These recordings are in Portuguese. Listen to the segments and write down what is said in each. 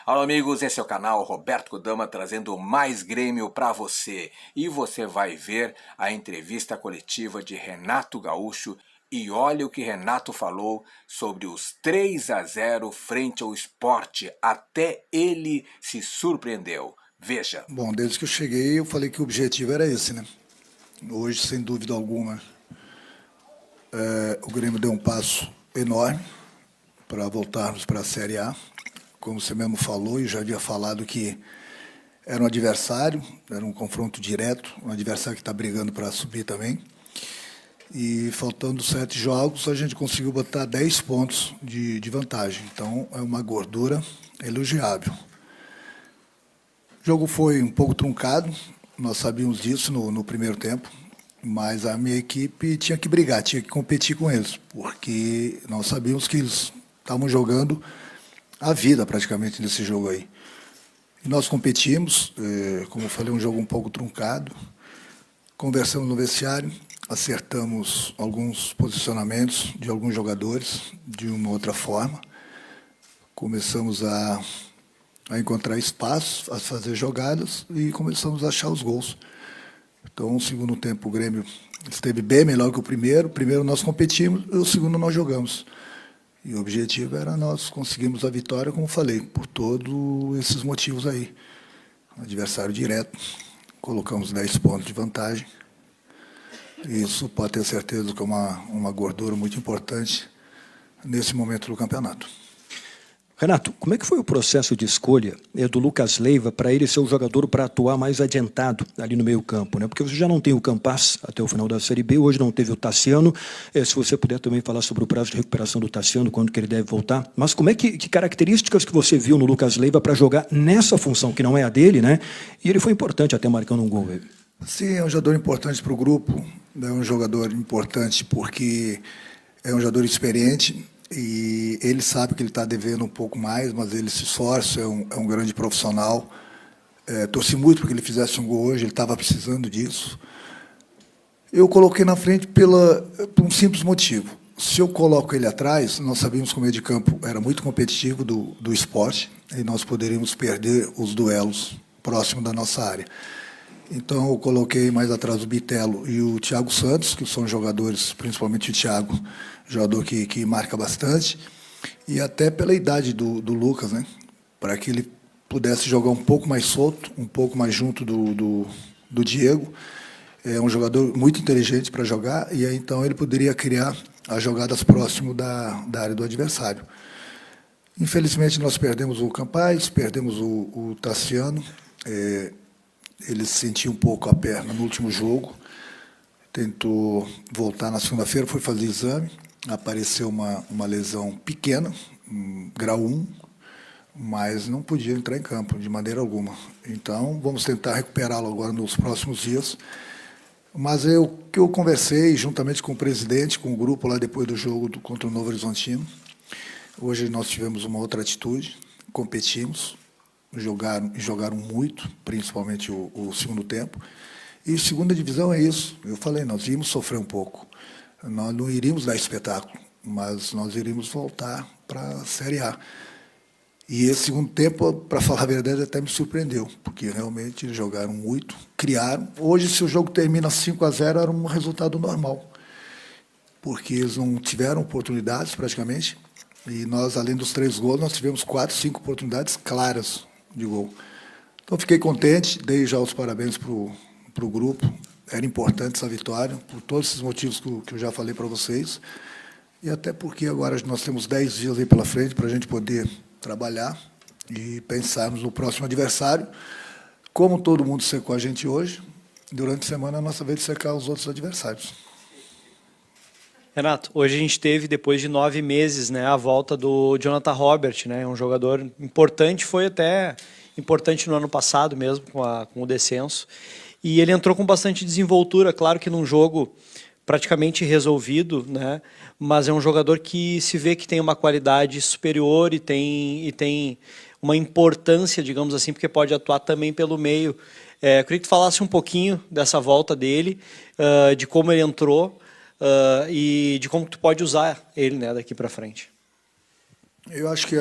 Olá amigos, esse é o canal Roberto Kodama trazendo mais Grêmio para você. E você vai ver a entrevista coletiva de Renato Gaúcho e olha o que Renato falou sobre os 3-0 frente ao Sport. Até ele se surpreendeu. Veja. Bom, desde que eu cheguei eu falei que o objetivo era esse, né? Hoje, sem dúvida alguma, o Grêmio deu um passo enorme para voltarmos para a Série A. Como você mesmo falou, e já havia falado que era um adversário, era um confronto direto, um adversário que está brigando para subir também. E faltando 7 jogos, a gente conseguiu botar 10 pontos de vantagem. Então, é uma gordura elogiável. O jogo foi um pouco truncado, nós sabíamos disso no primeiro tempo, mas a minha equipe tinha que brigar, tinha que competir com eles, porque nós sabíamos que eles estavam jogando a vida praticamente nesse jogo aí. E nós competimos, como eu falei, um jogo um pouco truncado, conversamos no vestiário, acertamos alguns posicionamentos de alguns jogadores de uma outra forma, começamos a encontrar espaços, a fazer jogadas e começamos a achar os gols. Então, no segundo tempo, o Grêmio esteve bem melhor que o primeiro. O primeiro nós competimos e o segundo nós jogamos. E o objetivo era nós conseguirmos a vitória, como falei, por todos esses motivos aí. Adversário direto, colocamos 10 pontos de vantagem. Isso pode ter certeza que é uma gordura muito importante nesse momento do campeonato. Renato, como é que foi o processo de escolha do Lucas Leiva para ele ser o jogador para atuar mais adiantado ali no meio campo, né? Porque você já não tem o Campas até o final da Série B, hoje não teve o Tassiano. Se você puder também falar sobre o prazo de recuperação do Tassiano, quando que ele deve voltar. Mas como é que características que você viu no Lucas Leiva para jogar nessa função, que não é a dele, né? E ele foi importante até marcando um gol. Sim, é um jogador importante para o grupo, é um jogador importante porque é um jogador experiente, e ele sabe que ele está devendo um pouco mais, mas ele se esforça, é um grande profissional. Torci muito para que ele fizesse um gol hoje, ele estava precisando disso. Eu coloquei na frente por um simples motivo. Se eu coloco ele atrás, nós sabíamos que o meio de campo era muito competitivo do Sport, e nós poderíamos perder os duelos próximos da nossa área. Então, eu coloquei mais atrás o Bitelo e o Thiago Santos, que são jogadores, principalmente o Thiago, jogador que marca bastante, e até pela idade do Lucas, né? Para que ele pudesse jogar um pouco mais solto, um pouco mais junto do Diego. É um jogador muito inteligente para jogar, e aí, então ele poderia criar as jogadas próximo da área do adversário. Infelizmente, nós perdemos o Campas, perdemos o Tassiano. Ele sentiu um pouco a perna no último jogo, tentou voltar na segunda-feira, foi fazer exame, apareceu uma lesão pequena, grau 1, mas não podia entrar em campo de maneira alguma. Então, vamos tentar recuperá-lo agora nos próximos dias. Mas que eu conversei juntamente com o presidente, com o grupo lá depois do jogo contra o Novo Horizontino. Hoje nós tivemos uma outra atitude, competimos, jogaram muito, principalmente o segundo tempo. E segunda divisão é isso. Eu falei, nós íamos sofrer um pouco. Nós não iríamos dar espetáculo, mas nós iríamos voltar para a Série A. E esse segundo tempo, para falar a verdade, até me surpreendeu, porque realmente eles jogaram muito, criaram. Hoje, se o jogo termina 5-0, era um resultado normal, porque eles não tiveram oportunidades praticamente, e nós, além dos 3 gols, nós tivemos 4, 5 oportunidades claras de gol. Então, fiquei contente, dei já os parabéns para o grupo. Era importante essa vitória, por todos esses motivos que eu já falei para vocês, e até porque agora nós temos 10 dias aí pela frente para a gente poder trabalhar e pensarmos no próximo adversário. Como todo mundo secou a gente hoje, durante a semana é a nossa vez de secar os outros adversários. Renato, hoje a gente teve, depois de 9 meses, né, a volta do Jonathan Robert, né, um jogador importante, foi até importante no ano passado mesmo, com o descenso, e ele entrou com bastante desenvoltura, claro que num jogo praticamente resolvido, né, mas é um jogador que se vê que tem uma qualidade superior e tem uma importância, digamos assim, porque pode atuar também pelo meio. Eu queria que tu falasse um pouquinho dessa volta dele, de como ele entrou, e de como tu pode usar ele, né, daqui para frente. Eu acho que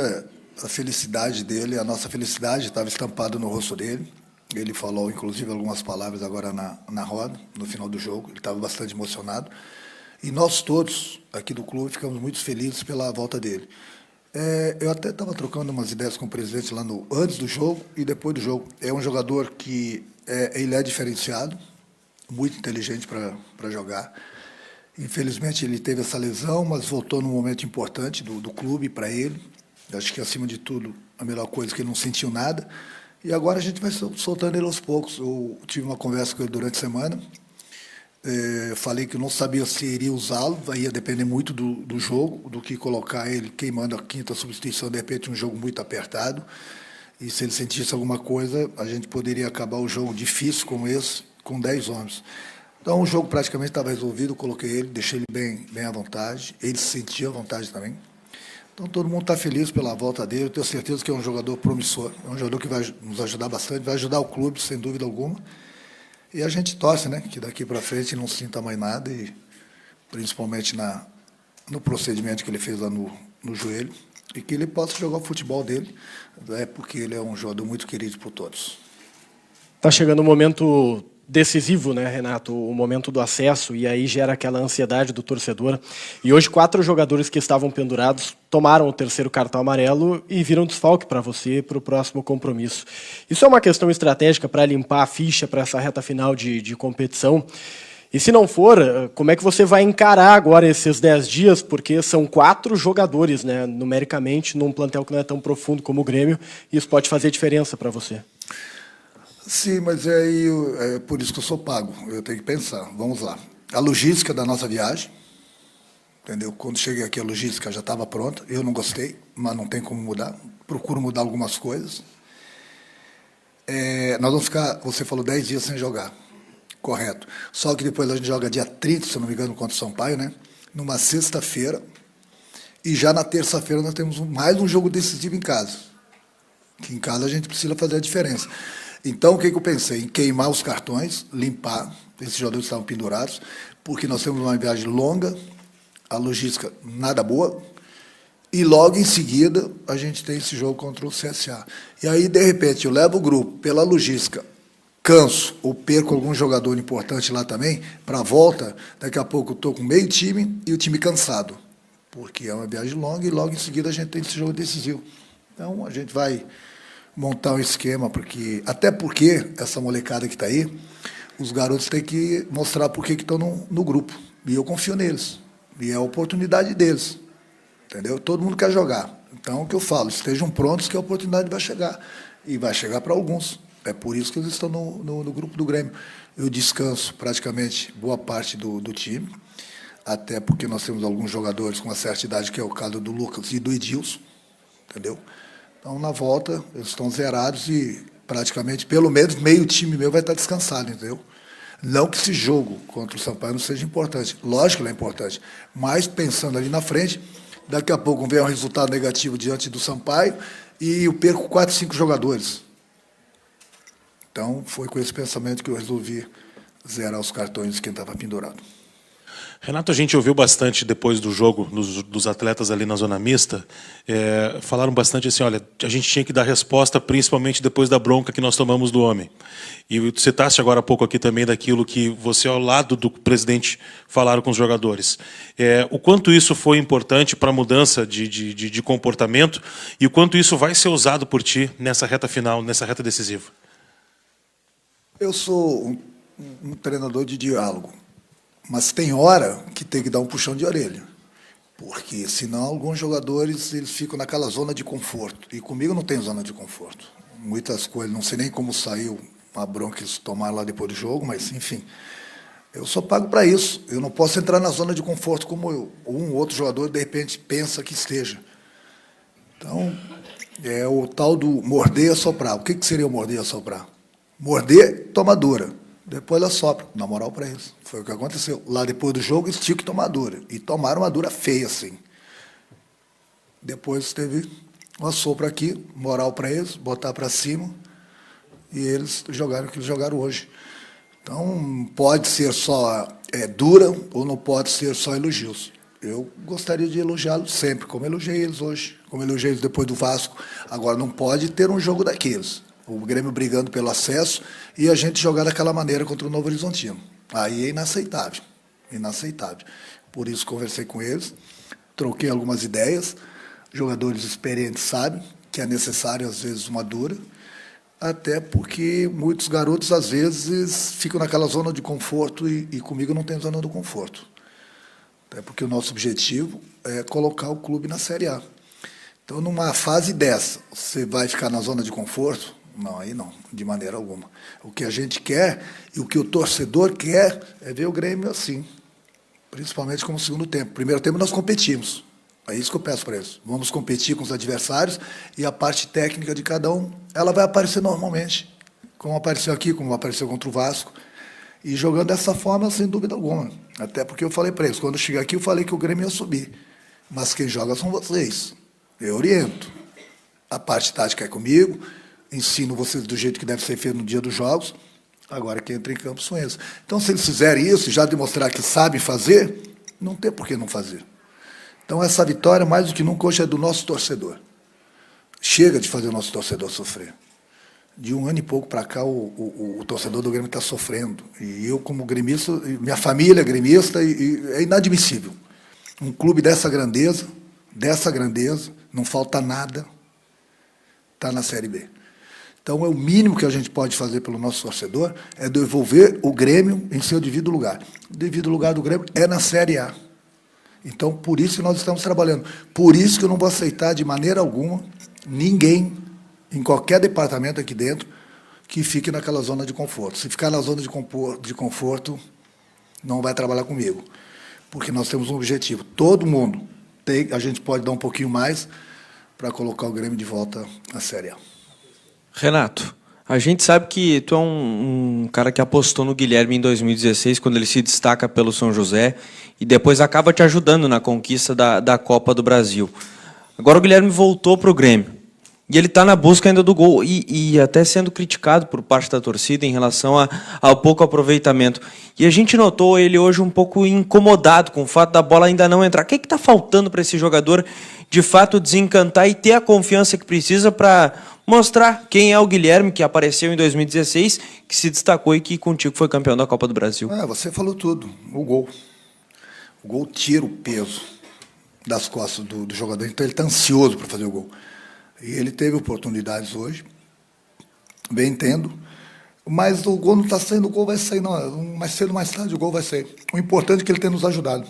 a felicidade dele, a nossa felicidade estava estampada no rosto dele. Ele falou, inclusive, algumas palavras agora na roda, no final do jogo. Ele estava bastante emocionado. E nós todos, aqui do clube, ficamos muito felizes pela volta dele. Eu até estava trocando umas ideias com o presidente lá antes do jogo e depois do jogo. É um jogador que ele é diferenciado, muito inteligente para jogar. Infelizmente, ele teve essa lesão, mas voltou num momento importante do clube para ele. Acho que, acima de tudo, a melhor coisa é que ele não sentiu nada. E agora a gente vai soltando ele aos poucos. Eu tive uma conversa com ele durante a semana. Falei que eu não sabia se iria usá-lo, ia depender muito do jogo, do que colocar ele queimando a quinta substituição, de repente um jogo muito apertado. E se ele sentisse alguma coisa, a gente poderia acabar o jogo difícil como esse, com 10 homens. Então o jogo praticamente estava resolvido, coloquei ele, deixei ele bem à vontade, ele se sentia à vontade também. Então todo mundo está feliz pela volta dele, eu tenho certeza que é um jogador promissor, é um jogador que vai nos ajudar bastante, vai ajudar o clube, sem dúvida alguma. E a gente torce, né, que daqui para frente não sinta mais nada, e principalmente no procedimento que ele fez lá no joelho, e que ele possa jogar o futebol dele, porque ele é um jogador muito querido por todos. Está chegando o momento decisivo, né, Renato? O momento do acesso, e aí gera aquela ansiedade do torcedor. E hoje 4 jogadores que estavam pendurados tomaram o terceiro cartão amarelo e viram desfalque para você para o próximo compromisso. Isso é uma questão estratégica para limpar a ficha para essa reta final de competição? E se não for, como é que você vai encarar agora esses 10 dias? Porque são 4 jogadores, né, numericamente, num plantel que não é tão profundo como o Grêmio, e isso pode fazer diferença para você. Sim, mas é por isso que eu sou pago. Eu tenho que pensar. Vamos lá. A logística da nossa viagem, entendeu? Quando cheguei aqui, a logística já estava pronta. Eu não gostei, mas não tem como mudar. Procuro mudar algumas coisas. Nós vamos ficar, você falou, 10 dias sem jogar. Correto. Só que depois a gente joga dia 30, se não me engano, contra o Sampaio, né? Numa sexta-feira. E já na terça-feira nós temos mais um jogo decisivo em casa. Que em casa a gente precisa fazer a diferença. Então, o que eu pensei? Em queimar os cartões, limpar, esses jogadores estavam pendurados, porque nós temos uma viagem longa, a logística nada boa, e logo em seguida a gente tem esse jogo contra o CSA. E aí, de repente, eu levo o grupo pela logística, canso ou perco algum jogador importante lá também, para a volta, daqui a pouco eu estou com meio time e o time cansado, porque é uma viagem longa e logo em seguida a gente tem esse jogo decisivo. Então, a gente vai montar um esquema, até porque essa molecada que está aí, os garotos têm que mostrar por que estão no grupo. E eu confio neles. E é a oportunidade deles. Entendeu? Todo mundo quer jogar. Então, o que eu falo, estejam prontos que a oportunidade vai chegar. E vai chegar para alguns. É por isso que eles estão no grupo do Grêmio. Eu descanso praticamente boa parte do time, até porque nós temos alguns jogadores com uma certa idade, que é o caso do Lucas e do Edilson. Entendeu? Então, na volta, eles estão zerados e praticamente, pelo menos, meio time meu vai estar descansado, entendeu? Não que esse jogo contra o Sampaio não seja importante. Lógico que ele é importante. Mas, pensando ali na frente, daqui a pouco vem um resultado negativo diante do Sampaio e eu perco 4, 5 jogadores. Então, foi com esse pensamento que eu resolvi zerar os cartões de quem estava pendurado. Renato, a gente ouviu bastante depois do jogo dos atletas ali na zona mista, falaram bastante assim, olha, a gente tinha que dar resposta principalmente depois da bronca que nós tomamos do homem. E você citaste agora há pouco aqui também daquilo que você ao lado do presidente falaram com os jogadores. O quanto isso foi importante para a mudança de comportamento e o quanto isso vai ser usado por ti nessa reta final, nessa reta decisiva? Eu sou um treinador de diálogo. Mas tem hora que tem que dar um puxão de orelha, porque senão alguns jogadores eles ficam naquela zona de conforto. E comigo não tem zona de conforto. Muitas coisas, não sei nem como saiu a bronca que eles tomaram lá depois do jogo, mas enfim, eu sou pago para isso. Eu não posso entrar na zona de conforto como um outro jogador de repente pensa que esteja. Então, é o tal do morder e assoprar. O que seria o morder e assoprar? Morder, toma dura. Depois ela sopra, na moral para eles. Foi o que aconteceu. Lá depois do jogo, eles tinham que tomar dura. E tomaram uma dura feia, assim. Depois teve uma sopra aqui, moral para eles, botar para cima. E eles jogaram o que eles jogaram hoje. Então, pode ser só dura ou não pode ser só elogios. Eu gostaria de elogiá-los sempre, como elogiei eles hoje, como elogiei eles depois do Vasco. Agora, não pode ter um jogo daqueles. O Grêmio brigando pelo acesso e a gente jogar daquela maneira contra o Novo Horizontino. Aí é inaceitável, inaceitável. Por isso conversei com eles, troquei algumas ideias. Jogadores experientes sabem que é necessário, às vezes, uma dura, até porque muitos garotos, às vezes, ficam naquela zona de conforto e comigo não tem zona do conforto. Até porque o nosso objetivo é colocar o clube na Série A. Então, numa fase dessa, você vai ficar na zona de conforto? Não, aí não, de maneira alguma. O que a gente quer e o que o torcedor quer é ver o Grêmio assim, principalmente como segundo tempo. Primeiro tempo nós competimos, é isso que eu peço para eles. Vamos competir com os adversários e a parte técnica de cada um, ela vai aparecer normalmente, como apareceu aqui, como apareceu contra o Vasco. E jogando dessa forma, sem dúvida alguma. Até porque eu falei para eles, quando eu cheguei aqui, eu falei que o Grêmio ia subir. Mas quem joga são vocês. Eu oriento. A parte tática é comigo, ensino vocês do jeito que deve ser feito no dia dos jogos. Agora quem entra em campo são eles. Então, se eles fizerem isso e já demonstrar que sabem fazer, não tem por que não fazer. Então, essa vitória, mais do que nunca, hoje é do nosso torcedor. Chega de fazer o nosso torcedor sofrer. De um ano e pouco para cá, o torcedor do Grêmio está sofrendo. E eu, como gremista, minha família é gremista, e é inadmissível. Um clube dessa grandeza, não falta nada, está na Série B. Então, é o mínimo que a gente pode fazer pelo nosso torcedor, é devolver o Grêmio em seu devido lugar. O devido lugar do Grêmio é na Série A. Então, por isso que nós estamos trabalhando. Por isso que eu não vou aceitar de maneira alguma ninguém, em qualquer departamento aqui dentro, que fique naquela zona de conforto. Se ficar na zona de conforto, não vai trabalhar comigo. Porque nós temos um objetivo. Todo mundo tem, a gente pode dar um pouquinho mais para colocar o Grêmio de volta à Série A. Renato, a gente sabe que tu é um cara que apostou no Guilherme em 2016, quando ele se destaca pelo São José, e depois acaba te ajudando na conquista da Copa do Brasil. Agora o Guilherme voltou para o Grêmio. E ele está na busca ainda do gol, e até sendo criticado por parte da torcida em relação ao pouco aproveitamento. E a gente notou ele hoje um pouco incomodado com o fato da bola ainda não entrar. O que está faltando para esse jogador, de fato, desencantar e ter a confiança que precisa para mostrar quem é o Guilherme, que apareceu em 2016, que se destacou e que contigo foi campeão da Copa do Brasil? Você falou tudo, o gol. O gol tira o peso das costas do jogador, então ele está ansioso para fazer o gol. E ele teve oportunidades hoje, bem tendo, mas o gol não está saindo, o gol vai sair, não, mais cedo ou mais tarde o gol vai sair. O importante é que ele tenha nos ajudado.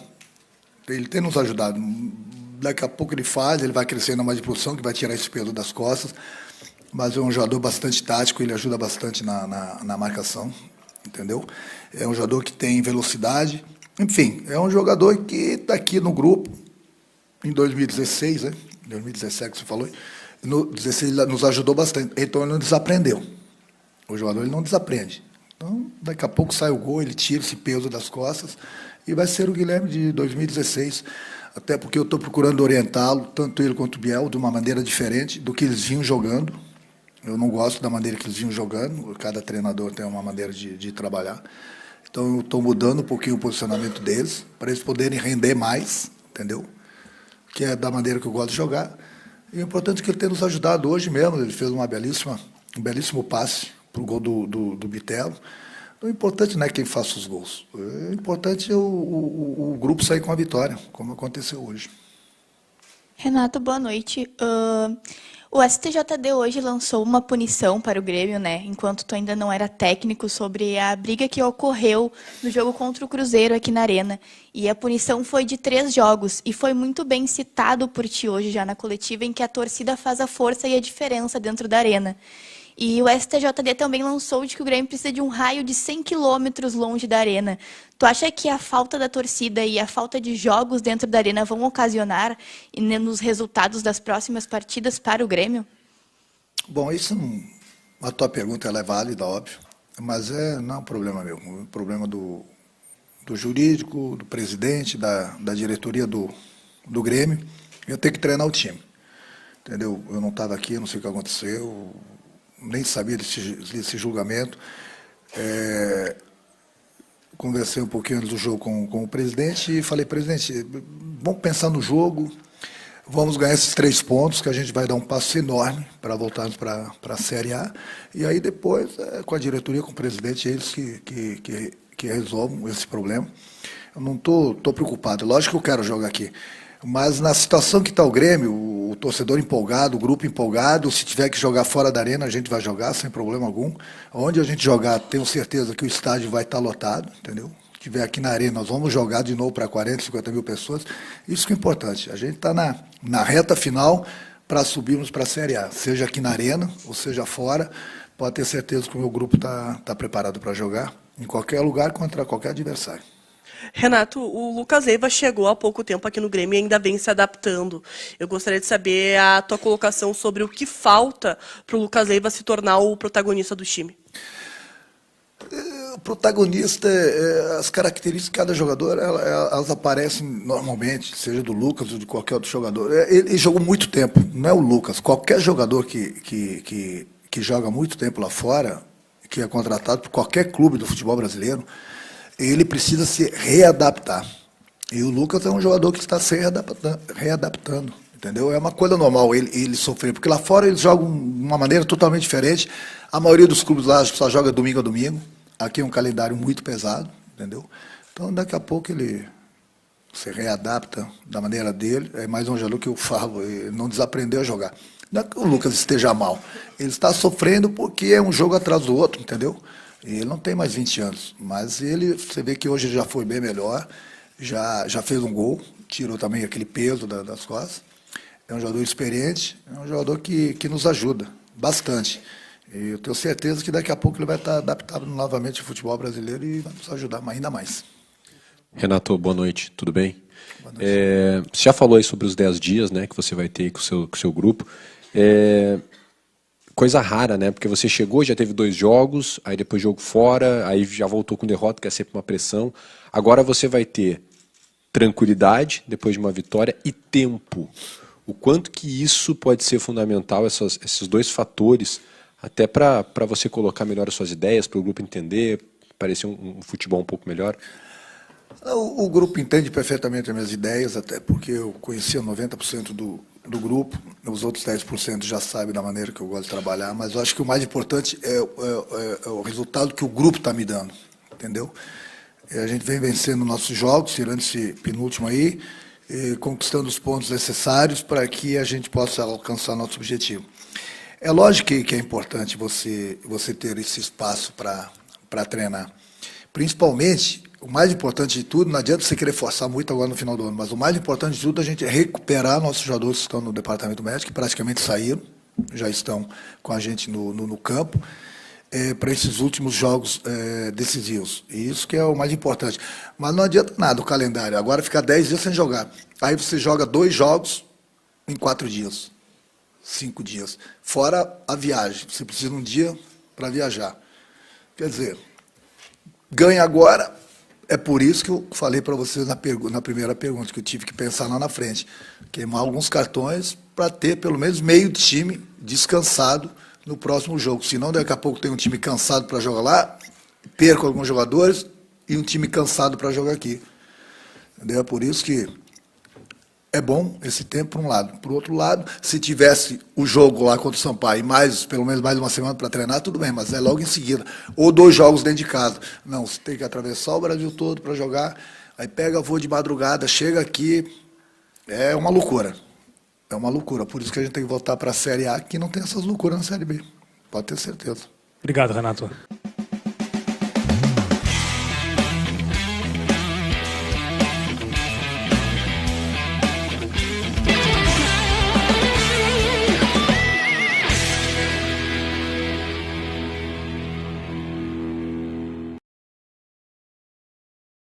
Ele tem nos ajudado. Daqui a pouco ele faz, ele vai crescendo mais de produção, que vai tirar esse peso das costas, mas é um jogador bastante tático, ele ajuda bastante na marcação, entendeu? É um jogador que tem velocidade, enfim, é um jogador que está aqui no grupo, em 2016, né? 2017 que você falou, no 16 ele nos ajudou bastante, então ele não desaprendeu. O jogador ele não desaprende. Então, daqui a pouco sai o gol, ele tira esse peso das costas e vai ser o Guilherme de 2016, até porque eu estou procurando orientá-lo, tanto ele quanto o Biel, de uma maneira diferente do que eles vinham jogando. Eu não gosto da maneira que eles vinham jogando, cada treinador tem uma maneira de trabalhar. Então, eu estou mudando um pouquinho o posicionamento deles, para eles poderem render mais, entendeu? Que é da maneira que eu gosto de jogar. E o importante é que ele tenha nos ajudado hoje mesmo, ele fez um belíssimo passe para o gol do Bitelo. Então, o importante não é quem faça os gols, o importante é o grupo sair com a vitória, como aconteceu hoje. Renato, boa noite. O STJD hoje lançou uma punição para o Grêmio, né? Enquanto tu ainda não era técnico, sobre a briga que ocorreu no jogo contra o Cruzeiro aqui na Arena. E a punição foi de 3 jogos. E foi muito bem citado por ti hoje já na coletiva, em que a torcida faz a força e a diferença dentro da Arena. E o STJD também lançou de que o Grêmio precisa de um raio de 100 quilômetros longe da Arena. Tu acha que a falta da torcida e a falta de jogos dentro da Arena vão ocasionar nos resultados das próximas partidas para o Grêmio? Bom, isso a tua pergunta ela é válida, óbvio, mas não é um problema meu, é um problema do jurídico, do presidente, da diretoria do Grêmio. Eu tenho que treinar o time, entendeu? Eu não estava aqui, eu não sei o que aconteceu, nem sabia desse julgamento. conversei um pouquinho antes do jogo com o presidente e falei, presidente, vamos pensar no jogo, vamos ganhar esses 3 pontos, que a gente vai dar um passo enorme para voltarmos para a Série A. E aí depois, com a diretoria, com o presidente, eles que resolvam esse problema. Eu não estou preocupado. Lógico que eu quero jogar aqui. Mas na situação que está o Grêmio, o torcedor empolgado, o grupo empolgado, se tiver que jogar fora da arena, a gente vai jogar sem problema algum. Onde a gente jogar, tenho certeza que o estádio vai estar lotado, entendeu? Se tiver aqui na arena, nós vamos jogar de novo para 40, 50 mil pessoas. Isso que é importante. A gente está na reta final para subirmos para a Série A. Seja aqui na arena, ou seja fora, pode ter certeza que o meu grupo está preparado para jogar em qualquer lugar contra qualquer adversário. Renato, o Lucas Leiva chegou há pouco tempo aqui no Grêmio e ainda vem se adaptando. Eu gostaria de saber a tua colocação sobre o que falta para o Lucas Leiva se tornar o protagonista do time. O protagonista, as características de cada jogador, elas aparecem normalmente, seja do Lucas ou de qualquer outro jogador. Ele jogou muito tempo, não é o Lucas. Qualquer jogador que joga muito tempo lá fora, que é contratado por qualquer clube do futebol brasileiro, ele precisa se readaptar. E o Lucas é um jogador que está se readaptando, entendeu? É uma coisa normal ele sofrer, porque lá fora eles jogam de uma maneira totalmente diferente. A maioria dos clubes lá só joga domingo a domingo. Aqui é um calendário muito pesado, entendeu? Então daqui a pouco ele se readapta da maneira dele. É mais um jogador que eu falo, ele não desaprendeu a jogar. Não é que o Lucas esteja mal, ele está sofrendo porque é um jogo atrás do outro, entendeu? Ele não tem mais 20 anos, mas você vê que hoje ele já foi bem melhor, já fez um gol, tirou também aquele peso das costas. É um jogador experiente, é um jogador que nos ajuda bastante. E eu tenho certeza que daqui a pouco ele vai estar adaptado novamente ao futebol brasileiro e vai nos ajudar ainda mais. Renato, boa noite, tudo bem? Boa noite. Você já falou aí sobre os 10 dias, né, que você vai ter com o seu grupo. Coisa rara, né? Porque você chegou, já teve 2 jogos, aí depois jogo fora, aí já voltou com derrota, que é sempre uma pressão. Agora você vai ter tranquilidade depois de uma vitória e tempo. O quanto que isso pode ser fundamental, esses 2 fatores, até para você colocar melhor as suas ideias, para o grupo entender, parecer um futebol um pouco melhor? O grupo entende perfeitamente as minhas ideias, até porque eu conhecia 90% do grupo, os outros 10% já sabem da maneira que eu gosto de trabalhar, mas eu acho que o mais importante é o resultado que o grupo está me dando, entendeu? A gente vem vencendo nossos jogos, tirando esse penúltimo aí, conquistando os pontos necessários para que a gente possa alcançar nosso objetivo. É lógico que é importante você ter esse espaço para treinar, principalmente. O mais importante de tudo, não adianta você querer forçar muito agora no final do ano, mas o mais importante de tudo é a gente recuperar nossos jogadores que estão no departamento médico, que praticamente saíram, já estão com a gente no campo, para esses últimos jogos decisivos. E isso que é o mais importante. Mas não adianta nada o calendário, agora ficar 10 dias sem jogar. Aí você joga 2 jogos em 4 dias, 5 dias. Fora a viagem, você precisa de um dia para viajar. Quer dizer, ganha agora. É por isso que eu falei para vocês na primeira pergunta, que eu tive que pensar lá na frente. Queimar alguns cartões para ter pelo menos meio time descansado no próximo jogo. Senão, daqui a pouco tem um time cansado para jogar lá, perco alguns jogadores e um time cansado para jogar aqui. Entendeu? É por isso que é bom esse tempo, por um lado. Por outro lado, se tivesse o jogo lá contra o Sampaio e pelo menos mais uma semana para treinar, tudo bem, mas é logo em seguida. Ou 2 jogos dentro de casa. Não, você tem que atravessar o Brasil todo para jogar, aí pega voo de madrugada, chega aqui, é uma loucura. É uma loucura. Por isso que a gente tem que voltar para a Série A, que não tem essas loucuras na Série B. Pode ter certeza. Obrigado, Renato.